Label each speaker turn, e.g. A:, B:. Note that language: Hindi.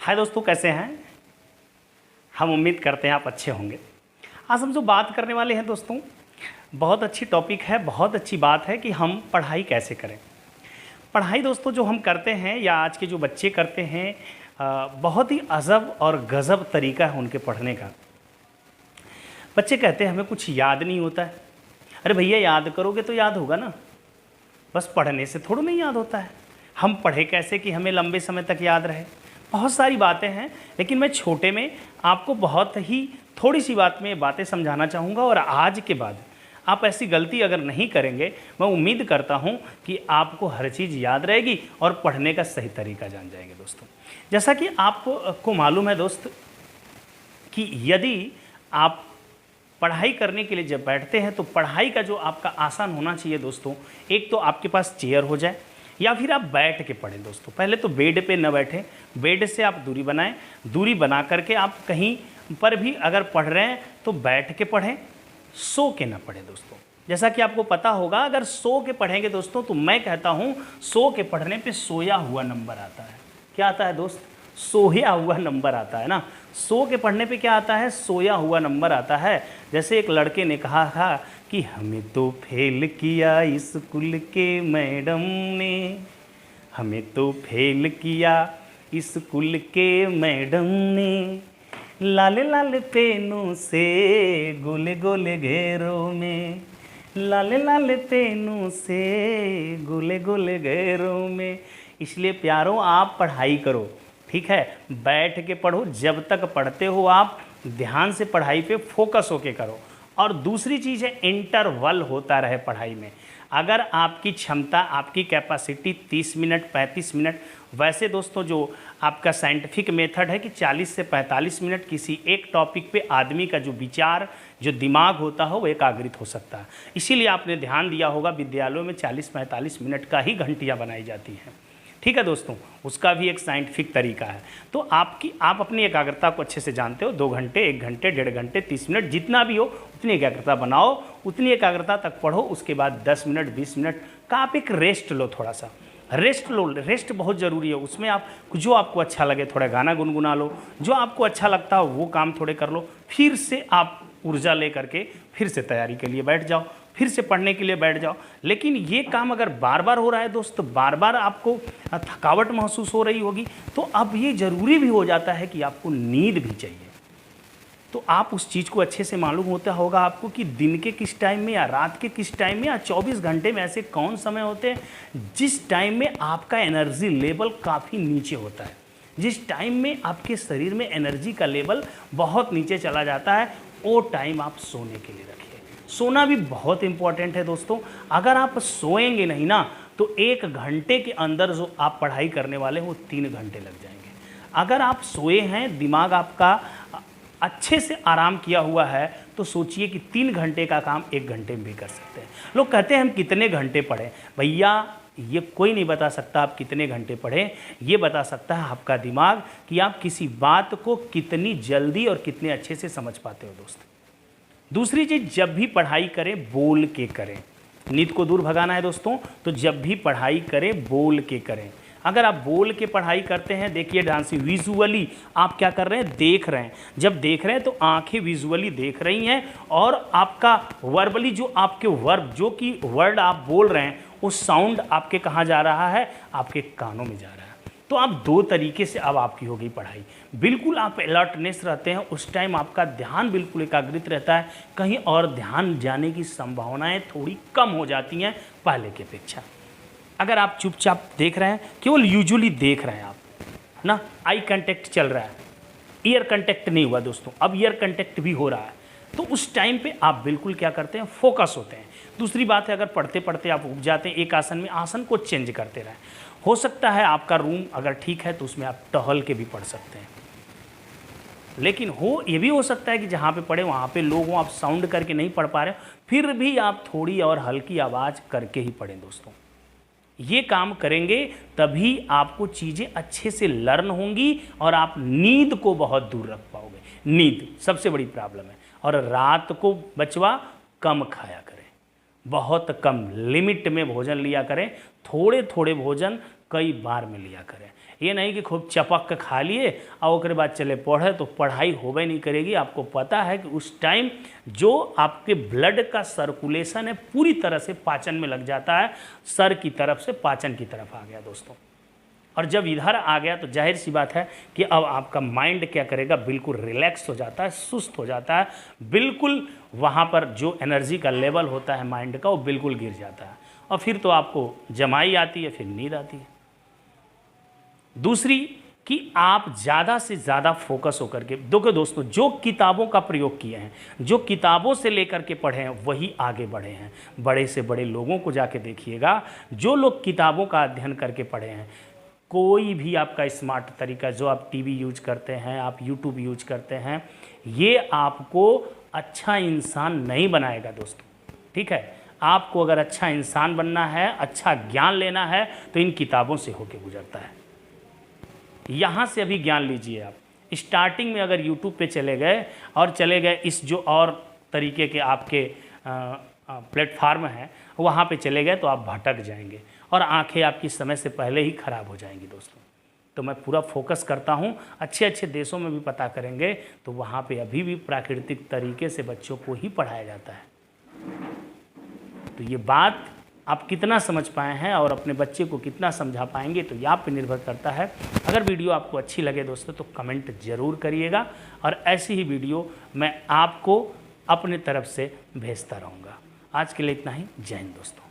A: हाय दोस्तों, कैसे हैं? हम उम्मीद करते हैं आप अच्छे होंगे। आज हम जो बात करने वाले हैं दोस्तों, बहुत अच्छी टॉपिक है, बहुत अच्छी बात है कि हम पढ़ाई कैसे करें। पढ़ाई दोस्तों जो हम करते हैं या आज के जो बच्चे करते हैं, बहुत ही अजब और गज़ब तरीका है उनके पढ़ने का। बच्चे कहते हैं हमें कुछ याद नहीं होता है। अरे भैया, याद करोगे तो याद होगा ना, बस पढ़ने से थोड़ा नहीं याद होता है। हम पढ़े कैसे कि हमें लंबे समय तक याद रहे। बहुत सारी बातें हैं, लेकिन मैं छोटे में आपको बहुत ही थोड़ी सी बात में बातें समझाना चाहूँगा। और आज के बाद आप ऐसी गलती अगर नहीं करेंगे, मैं उम्मीद करता हूँ कि आपको हर चीज़ याद रहेगी और पढ़ने का सही तरीका जान जाएंगे दोस्तों। जैसा कि आपको मालूम है दोस्त कि यदि आप पढ़ाई करने के लिए जब बैठते हैं तो पढ़ाई का जो आपका आसान होना चाहिए दोस्तों, एक तो आपके पास चेयर हो जाए या फिर आप बैठ के पढ़ें दोस्तों। पहले तो बेड पे न बैठें, बेड से आप दूरी बनाएं। दूरी बना करके आप कहीं पर भी अगर पढ़ रहे हैं तो बैठ के पढ़ें, सो के ना पढ़ें दोस्तों। जैसा कि आपको पता होगा, अगर सो के पढ़ेंगे दोस्तों तो मैं कहता हूँ सो के पढ़ने पे सोया हुआ नंबर आता है। क्या आता है दोस्त? सोया हुआ नंबर आता है ना। सो के पढ़ने पे क्या आता है? सोया हुआ नंबर आता है। जैसे एक लड़के ने कहा था कि हमें तो फेल किया स्कूल के मैडम ने, हमें तो फेल किया स्कूल के मैडम ने, लाल लाल पेनों से गोले गोले घेरों में, लाल लाल पेनों से गोले गोले घेरों में। इसलिए प्यारों, आप पढ़ाई करो, ठीक है? बैठ के पढ़ो। जब तक पढ़ते हो आप ध्यान से पढ़ाई पे फोकस होके करो। और दूसरी चीज़ है, इंटरवल होता रहे पढ़ाई में। अगर आपकी क्षमता, आपकी कैपेसिटी 30 मिनट 35 मिनट, वैसे दोस्तों जो आपका साइंटिफिक मेथड है कि 40 से 45 मिनट किसी एक टॉपिक पे आदमी का जो विचार, जो दिमाग होता है वो एकाग्रित हो सकता है। इसीलिए आपने ध्यान दिया होगा विद्यालयों में 40-45 मिनट का ही घंटियाँ बनाई जाती हैं, ठीक है दोस्तों? उसका भी एक साइंटिफिक तरीका है। तो आप अपनी एकाग्रता को अच्छे से जानते हो। 2 घंटे, 1 घंटे, 1.5 घंटे, 30 मिनट, जितना भी हो उतनी एकाग्रता बनाओ, उतनी एकाग्रता तक पढ़ो। उसके बाद 10 मिनट 20 मिनट का आप एक रेस्ट लो, थोड़ा सा रेस्ट लो। रेस्ट बहुत ज़रूरी है। उसमें आप जो आपको अच्छा लगे, थोड़ा गाना गुनगुना लो, जो आपको अच्छा लगता हो वो काम थोड़े कर लो। फिर से आप ऊर्जा ले करके फिर से तैयारी के लिए बैठ जाओ, फिर से पढ़ने के लिए बैठ जाओ। लेकिन ये काम अगर बार बार हो रहा है दोस्त, बार बार आपको थकावट महसूस हो रही होगी, तो अब ये ज़रूरी भी हो जाता है कि आपको नींद भी चाहिए। तो आप उस चीज़ को अच्छे से मालूम होता होगा आपको कि दिन के किस टाइम में या रात के किस टाइम में या 24 घंटे में ऐसे कौन समय होते हैं जिस टाइम में आपका एनर्जी लेवल काफ़ी नीचे होता है, जिस टाइम में आपके शरीर में एनर्जी का लेवल बहुत नीचे चला जाता है। वो टाइम आप सोने के लिए रखिए। सोना भी बहुत इंपॉर्टेंट है दोस्तों। अगर आप सोएंगे नहीं ना तो 1 घंटे के अंदर जो आप पढ़ाई करने वाले हैं वो 3 घंटे लग जाएंगे। अगर आप सोए हैं, दिमाग आपका अच्छे से आराम किया हुआ है, तो सोचिए कि 3 घंटे का काम 1 घंटे में भी कर सकते हैं। लोग कहते हैं हम कितने घंटे पढ़ें। भैया, ये कोई नहीं बता सकता आप कितने घंटे पढ़ें। ये बता सकता है आपका दिमाग कि आप किसी बात को कितनी जल्दी और कितने अच्छे से समझ पाते हो दोस्त। दूसरी चीज़, जब भी पढ़ाई करें बोल के करें। नींद को दूर भगाना है दोस्तों, तो जब भी पढ़ाई करें बोल के करें। अगर आप बोल के पढ़ाई करते हैं, देखिए ध्यान से, विजुअली आप क्या कर रहे हैं? देख रहे हैं। जब देख रहे हैं तो आंखें विजुअली देख रही हैं और आपका वर्बली जो आपके वर्ब, जो कि वर्ड आप बोल रहे हैं, वो साउंड आपके कहाँ जा रहा है? आपके कानों में जा रहा है। तो आप 2 तरीके से अब आपकी हो गई पढ़ाई। बिल्कुल आप अलर्टनेस रहते हैं, उस टाइम आपका ध्यान बिल्कुल एकाग्रित रहता है। कहीं और ध्यान जाने की संभावनाएं थोड़ी कम हो जाती हैं पहले की अपेक्षा। अगर आप चुपचाप देख रहे हैं, केवल यूजुअली देख रहे हैं आप ना, आई कांटेक्ट चल रहा है, ईयर कांटेक्ट नहीं हुआ दोस्तों, अब ईयर कांटेक्ट भी हो रहा है, तो उस टाइम पे आप बिल्कुल क्या करते हैं? फोकस होते हैं। दूसरी बात है, अगर पढ़ते पढ़ते आप उब जाते हैं, एक आसन में आसन को चेंज करते रहें। हो सकता है आपका रूम अगर ठीक है तो उसमें आप टहल के भी पढ़ सकते हैं। लेकिन ये भी हो सकता है कि जहाँ पे पढ़े वहाँ पे लोग हों, आप साउंड करके नहीं पढ़ पा रहे, फिर भी आप थोड़ी और हल्की आवाज़ करके ही पढ़ें दोस्तों। ये काम करेंगे तभी आपको चीज़ें अच्छे से लर्न होंगी और आप नींद को बहुत दूर रख पाओगे। नींद सबसे बड़ी प्रॉब्लम है। और रात को बचवा कम खाया करें, बहुत कम लिमिट में भोजन लिया करें, थोड़े थोड़े भोजन कई बार में लिया करें। ये नहीं कि खूब चपक के खा लिए और उसके बाद चले पढ़े तो पढ़ाई होवे नहीं करेगी। आपको पता है कि उस टाइम जो आपके ब्लड का सर्कुलेशन है पूरी तरह से पाचन में लग जाता है, सर की तरफ से पाचन की तरफ आ गया दोस्तों। और जब इधर आ गया तो जाहिर सी बात है कि अब आपका माइंड क्या करेगा, बिल्कुल रिलैक्स हो जाता है, सुस्त हो जाता है, बिल्कुल वहाँ पर जो एनर्जी का लेवल होता है माइंड का वो बिल्कुल गिर जाता है और फिर तो आपको जमाई आती है, फिर नींद आती है। दूसरी कि आप ज़्यादा से ज़्यादा फोकस होकर के देखो दोस्तों, जो किताबों का प्रयोग किए हैं, जो किताबों से लेकर के पढ़े हैं वही आगे बढ़े हैं। बड़े से बड़े लोगों को जाके देखिएगा, जो लोग किताबों का अध्ययन करके पढ़े हैं, कोई भी आपका स्मार्ट तरीका, जो आप टीवी यूज करते हैं, आप यूट्यूब यूज करते हैं, ये आपको अच्छा इंसान नहीं बनाएगा दोस्तों। ठीक है, आपको अगर अच्छा इंसान बनना है, अच्छा ज्ञान लेना है तो इन किताबों से होके गुजरता है। यहाँ से अभी ज्ञान लीजिए आप। स्टार्टिंग में अगर यूट्यूब पे चले गए और चले गए इस जो और तरीके के आपके प्लेटफार्म हैं वहाँ पे चले गए तो आप भटक जाएंगे और आंखें आपकी समय से पहले ही ख़राब हो जाएंगी दोस्तों। तो मैं पूरा फोकस करता हूँ, अच्छे अच्छे देशों में भी पता करेंगे तो वहाँ पे अभी भी प्राकृतिक तरीके से बच्चों को ही पढ़ाया जाता है। तो ये बात आप कितना समझ पाए हैं और अपने बच्चे को कितना समझा पाएंगे तो ये आप पे निर्भर करता है। अगर वीडियो आपको अच्छी लगे दोस्तों तो कमेंट ज़रूर करिएगा और ऐसी ही वीडियो मैं आपको अपने तरफ से भेजता रहूँगा। आज के लिए इतना ही। जय हिंद दोस्तों।